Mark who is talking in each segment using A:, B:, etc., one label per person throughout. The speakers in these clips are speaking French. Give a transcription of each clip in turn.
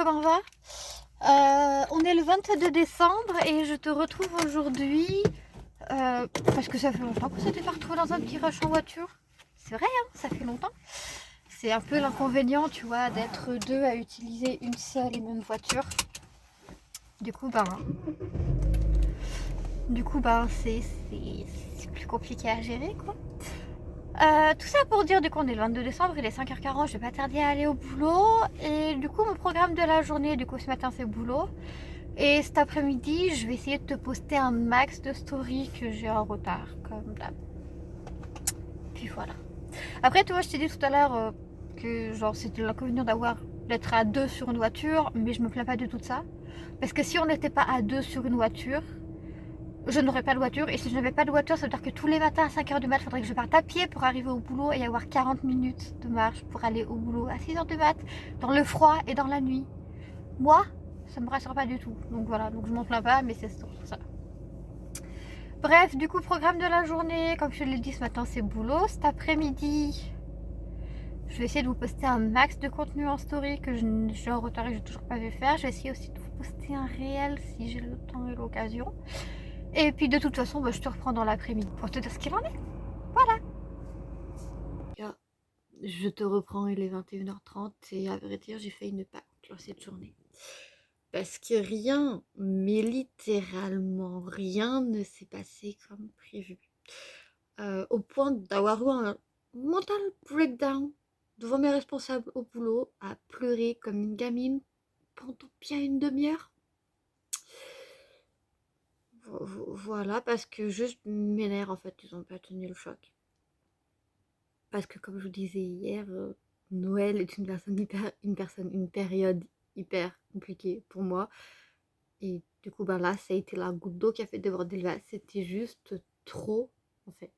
A: comment va? On est le 22 décembre et je te retrouve aujourd'hui parce que ça fait longtemps qu'on s'était pas retrouvé dans un petit rush en voiture. C'est vrai, hein, ça fait longtemps. C'est un peu l'inconvénient, tu vois, d'être deux à utiliser une seule et même voiture. Du coup, c'est plus compliqué à gérer, quoi. Tout ça pour dire, du coup, on est le 22 décembre, il est 5h40, je vais pas tarder à aller au boulot. Et du coup, mon programme de la journée, du coup, ce matin, c'est boulot. Et cet après-midi, je vais essayer de te poster un max de stories que j'ai en retard, comme d'hab. Puis voilà. Après, tu vois, je t'ai dit tout à l'heure que genre c'était l'inconvénient d'être à deux sur une voiture, mais je me plains pas du tout de ça. Parce que si on n'était pas à deux sur une voiture, je n'aurais pas de voiture. Et si je n'avais pas de voiture, ça veut dire que tous les matins à 5h du mat, il faudrait que je parte à pied pour arriver au boulot et avoir 40 minutes de marche pour aller au boulot à 6h du mat, dans le froid et dans la nuit. Moi, ça me rassure pas du tout. Donc voilà, donc je m'en plains pas, mais c'est ça. Bref, du coup, programme de la journée, comme je l'ai dit ce matin, c'est boulot. Cet après-midi, je vais essayer de vous poster un max de contenu en story que j'ai en retard et que j'ai toujours pas vu faire. Je vais essayer aussi de vous poster un réel si j'ai le temps et l'occasion. Et puis de toute façon, je te reprends dans l'après-midi pour te dire ce qu'il en est. Voilà. Je te reprends, il est 21h30 et à vrai dire, j'ai failli ne pas conclure cette journée. Parce que rien, mais littéralement rien ne s'est passé comme prévu. Au point d'avoir eu un mental breakdown devant mes responsables au boulot, à pleurer comme une gamine pendant bien une demi-heure. Voilà, parce que juste mes nerfs, en fait, ils ont pas tenu le choc. Parce que comme je vous disais hier, Noël est une période hyper compliquée pour moi. Et du coup, là, ça a été la goutte d'eau qui a fait déborder le vase. C'était juste trop, en fait.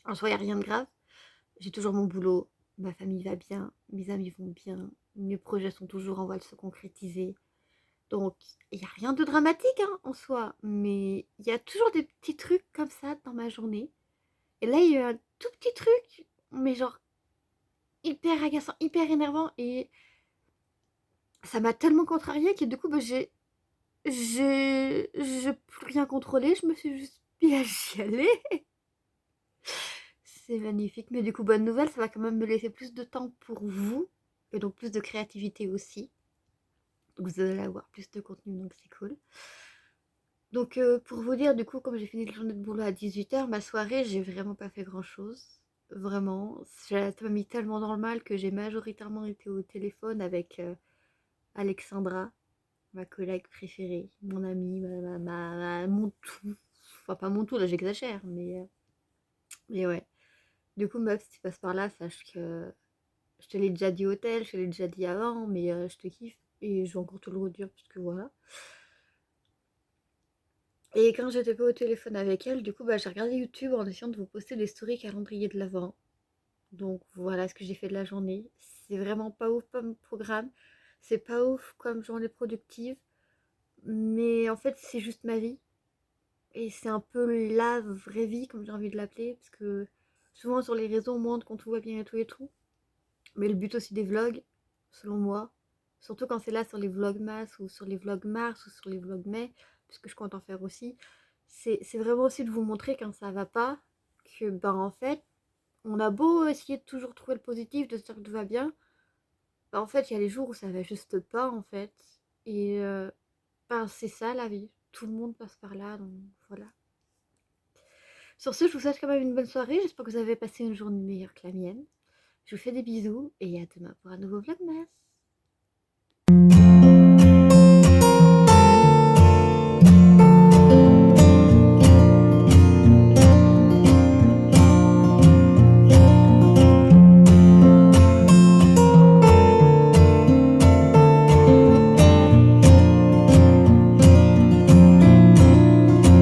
A: En soi, il n'y a rien de grave. J'ai toujours mon boulot, ma famille va bien, mes amis vont bien, mes projets sont toujours en voie de se concrétiser. Donc, il n'y a rien de dramatique hein, en soi, mais il y a toujours des petits trucs comme ça dans ma journée. Et là, il y a eu un tout petit truc, mais genre hyper agaçant, hyper énervant, et ça m'a tellement contrariée que du coup, j'ai plus rien contrôlé, je me suis juste mis à chialer. C'est magnifique, mais du coup, bonne nouvelle, ça va quand même me laisser plus de temps pour vous, et donc plus de créativité aussi. Donc vous allez avoir plus de contenu, donc c'est cool. Donc pour vous dire, du coup, comme j'ai fini la journée de boulot à 18h, ma soirée, j'ai vraiment pas fait grand-chose. Vraiment, ça m'a mis tellement dans le mal que j'ai majoritairement été au téléphone avec Alexandra, ma collègue préférée, mon amie, mon tout. Enfin, pas mon tout, là j'exagère, mais ouais. Du coup, meuf, si tu passes par là, sache que je te l'ai déjà dit au tel, je te l'ai déjà dit avant, mais je te kiffe et je vais encore te le redire parce que voilà. Et quand j'étais pas au téléphone avec elle, du coup, j'ai regardé YouTube en essayant de vous poster des stories calendrier de l'avant. Donc voilà ce que j'ai fait de la journée. C'est vraiment pas ouf comme programme, c'est pas ouf comme journée productive, mais en fait, c'est juste ma vie. Et c'est un peu la vraie vie, comme j'ai envie de l'appeler, parce que souvent sur les réseaux, on montre quand tout va bien et tout. Mais le but aussi des vlogs, selon moi, surtout quand c'est là sur les vlogmas ou sur les vlogmars ou sur les vlogmas, puisque je compte en faire aussi, c'est vraiment aussi de vous montrer quand ça va pas, que en fait, on a beau essayer de toujours trouver le positif, de se dire que tout va bien, en fait, il y a les jours où ça va juste pas en fait. Et c'est ça la vie. Tout le monde passe par là, donc voilà. Sur ce, je vous souhaite quand même une bonne soirée. J'espère que vous avez passé une journée meilleure que la mienne. Je vous fais des bisous et à demain pour un nouveau vlogmas.